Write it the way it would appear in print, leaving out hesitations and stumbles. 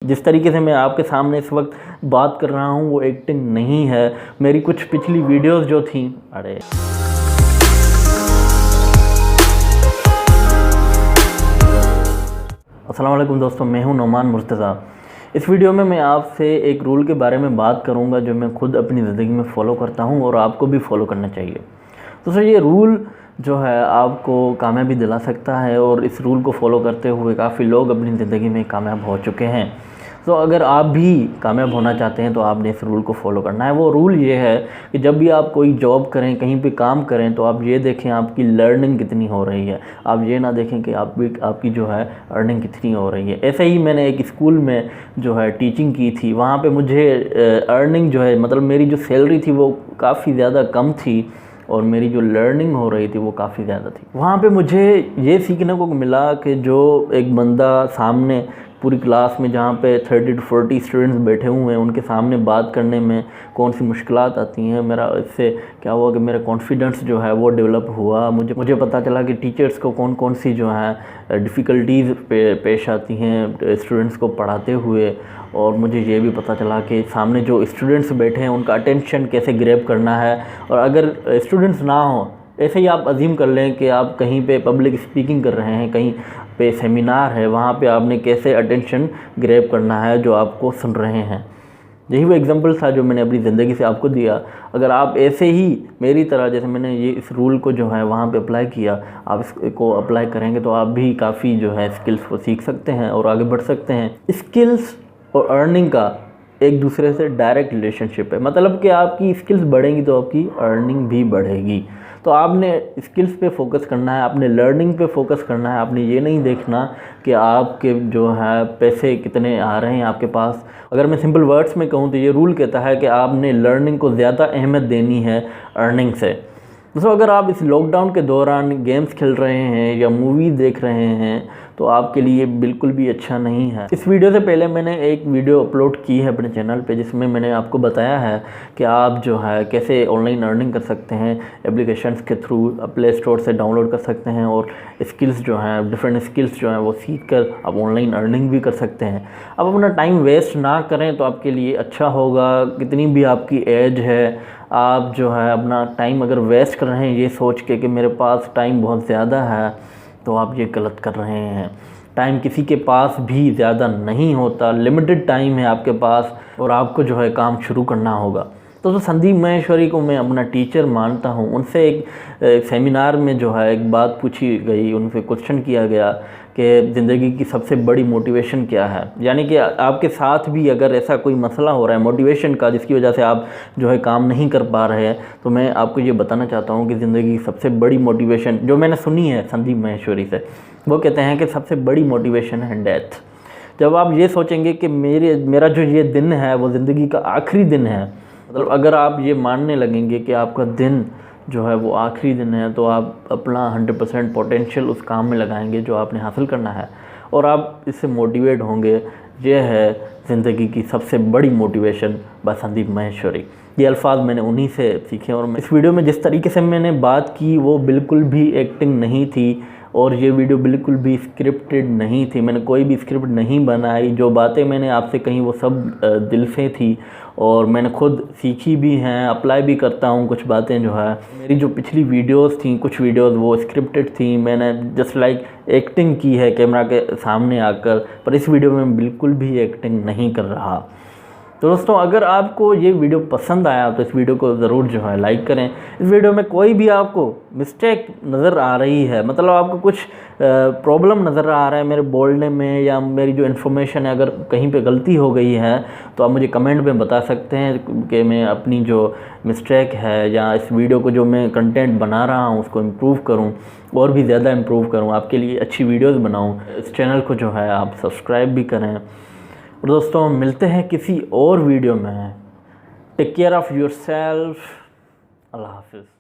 जिस तरीके से मैं आपके सामने इस वक्त बात कर रहा हूँ वो एक्टिंग नहीं है। मेरी कुछ पिछली वीडियोस जो थी, अरे अस्सलाम वालेकुम दोस्तों, मैं हूं नौमान मुर्तज़ा। इस वीडियो में मैं आपसे एक रूल के बारे में बात करूंगा जो मैं खुद अपनी ज़िंदगी में फ़ॉलो करता हूं और आपको भी फॉलो करना चाहिए। दोस्तों, ये रूल जो है आपको कामयाबी दिला सकता है और इस रूल को फॉलो करते हुए काफ़ी लोग अपनी ज़िंदगी में कामयाब हो चुके हैं। तो अगर आप भी कामयाब होना चाहते हैं तो आपने इस रूल को फॉलो करना है। वो रूल ये है कि जब भी आप कोई जॉब करें, कहीं पे काम करें, तो आप ये देखें आपकी लर्निंग कितनी हो रही है। आप ये ना देखें कि आपकी जो है अर्निंग कितनी हो रही है। ऐसे ही मैंने एक स्कूल में जो है टीचिंग की थी, वहाँ पे मुझे अर्निंग जो है, मतलब मेरी जो सैलरी थी वो काफ़ी ज़्यादा कम थी और मेरी जो लर्निंग हो रही थी वो काफ़ी ज़्यादा थी। वहाँ पे मुझे ये सीखने को मिला कि जो एक बंदा सामने पूरी क्लास में, जहाँ पे 30 to 40 स्टूडेंट्स बैठे हुए हैं, उनके सामने बात करने में कौन सी मुश्किलात आती हैं। मेरा इससे क्या हुआ कि मेरा कॉन्फिडेंस जो है वो डेवलप हुआ। मुझे पता चला कि टीचर्स को कौन सी जो है डिफ़िकल्टीज़ पेश आती हैं स्टूडेंट्स को पढ़ाते हुए। और मुझे ये भी पता चला कि सामने जो स्टूडेंट्स बैठे हैं उनका अटेंशन कैसे ग्रैब करना है। और अगर स्टूडेंट्स ना हो, ऐसे ही आप अज़ीम कर लें कि आप कहीं पे पब्लिक स्पीकिंग कर रहे हैं, कहीं पे सेमिनार है, वहाँ पे आपने कैसे अटेंशन ग्रैब करना है जो आपको सुन रहे हैं। यही वो एग्जांपल था जो मैंने अपनी ज़िंदगी से आपको दिया। अगर आप ऐसे ही मेरी तरह, जैसे मैंने ये इस रूल को जो है वहाँ पे अप्लाई किया, आप इसको अप्लाई करेंगे तो आप भी काफ़ी जो है स्किल्स को सीख सकते हैं और आगे बढ़ सकते हैं। स्किल्स और अर्निंग का एक दूसरे से डायरेक्ट रिलेशनशिप है। मतलब कि आपकी स्किल्स बढ़ेंगी तो आपकी अर्निंग भी बढ़ेगी। तो आपने स्किल्स पे फोकस करना है, आपने लर्निंग पे फोकस करना है। आपने ये नहीं देखना कि आपके जो है पैसे कितने आ रहे हैं आपके पास। अगर मैं सिंपल वर्ड्स में कहूँ तो ये रूल कहता है कि आपने लर्निंग को ज़्यादा अहमियत देनी है अर्निंग से। दोस्तों, अगर आप इस लॉकडाउन के दौरान गेम्स खेल रहे हैं या मूवी देख रहे हैं तो आपके लिए बिल्कुल भी अच्छा नहीं है। इस वीडियो से पहले मैंने एक वीडियो अपलोड की है अपने चैनल पे, जिसमें मैंने आपको बताया है कि आप जो है कैसे ऑनलाइन अर्निंग कर सकते हैं एप्लीकेशंस के थ्रू। प्ले स्टोर से डाउनलोड कर सकते हैं और स्किल्स जो हैं, डिफरेंट स्किल्स जो हैं वो सीख कर आप ऑनलाइन अर्निंग भी कर सकते हैं। आप अपना टाइम वेस्ट ना करें तो आपके लिए अच्छा होगा। कितनी भी आपकी एज है, आप जो है अपना टाइम अगर वेस्ट कर रहे हैं ये सोच के कि मेरे पास टाइम बहुत ज़्यादा है, तो आप ये गलत कर रहे हैं। टाइम किसी के पास भी ज़्यादा नहीं होता, लिमिटेड टाइम है आपके पास और आपको जो है काम शुरू करना होगा। तो संदीप महेश्वरी को मैं अपना टीचर मानता हूँ। उनसे एक सेमिनार में जो है एक बात पूछी गई, उनसे क्वेश्चन किया गया कि ज़िंदगी की सबसे बड़ी मोटिवेशन क्या है। यानी कि आपके साथ भी अगर ऐसा कोई मसला हो रहा है मोटिवेशन का, जिसकी वजह से आप जो है काम नहीं कर पा रहे हैं, तो मैं आपको ये बताना चाहता हूँ कि ज़िंदगी की सबसे बड़ी मोटिवेशन जो मैंने सुनी है संदीप महेश्वरी से, वो कहते हैं कि सबसे बड़ी मोटिवेशन है डेथ। जब आप ये सोचेंगे कि मेरा जो ये दिन है वो ज़िंदगी का आखिरी दिन है, मतलब अगर आप ये मानने लगेंगे कि आपका दिन जो है वो आखिरी दिन है, तो आप अपना 100% पोटेंशियल उस काम में लगाएंगे जो आपने हासिल करना है और आप इससे मोटिवेट होंगे। ये है ज़िंदगी की सबसे बड़ी मोटिवेशन बाय संदीप महेश्वरी। ये अल्फाज मैंने उन्हीं से सीखे और इस वीडियो में जिस तरीके से मैंने बात की वो बिल्कुल भी एक्टिंग नहीं थी और ये वीडियो बिल्कुल भी स्क्रिप्टेड नहीं थी। मैंने कोई भी स्क्रिप्ट नहीं बनाई। जो बातें मैंने आपसे कही वो सब दिल से थी और मैंने खुद सीखी भी हैं, अप्लाई भी करता हूँ। कुछ बातें जो है, मेरी जो पिछली वीडियोस थी, कुछ वीडियोस वो स्क्रिप्टेड थी, मैंने जस्ट लाइक एक्टिंग की है कैमरा के सामने आकर। पर इस वीडियो में बिल्कुल भी एक्टिंग नहीं कर रहा। तो दोस्तों, अगर आपको ये वीडियो पसंद आया तो इस वीडियो को ज़रूर जो है लाइक करें। इस वीडियो में कोई भी आपको मिस्टेक नज़र आ रही है, मतलब आपको कुछ प्रॉब्लम नज़र आ रहा है मेरे बोलने में या मेरी जो इन्फॉर्मेशन है, अगर कहीं पे गलती हो गई है तो आप मुझे कमेंट में बता सकते हैं कि मैं अपनी जो मिस्टेक है या इस वीडियो को जो मैं कंटेंट बना रहा हूँ उसको इम्प्रूव करूँ और भी ज़्यादा इम्प्रूव करूँ, आपके लिए अच्छी वीडियोज़ बनाऊँ। इस चैनल को जो है आप सब्सक्राइब भी करें। और दोस्तों, मिलते हैं किसी और वीडियो में। Take care of yourself. Allah हाफिज़।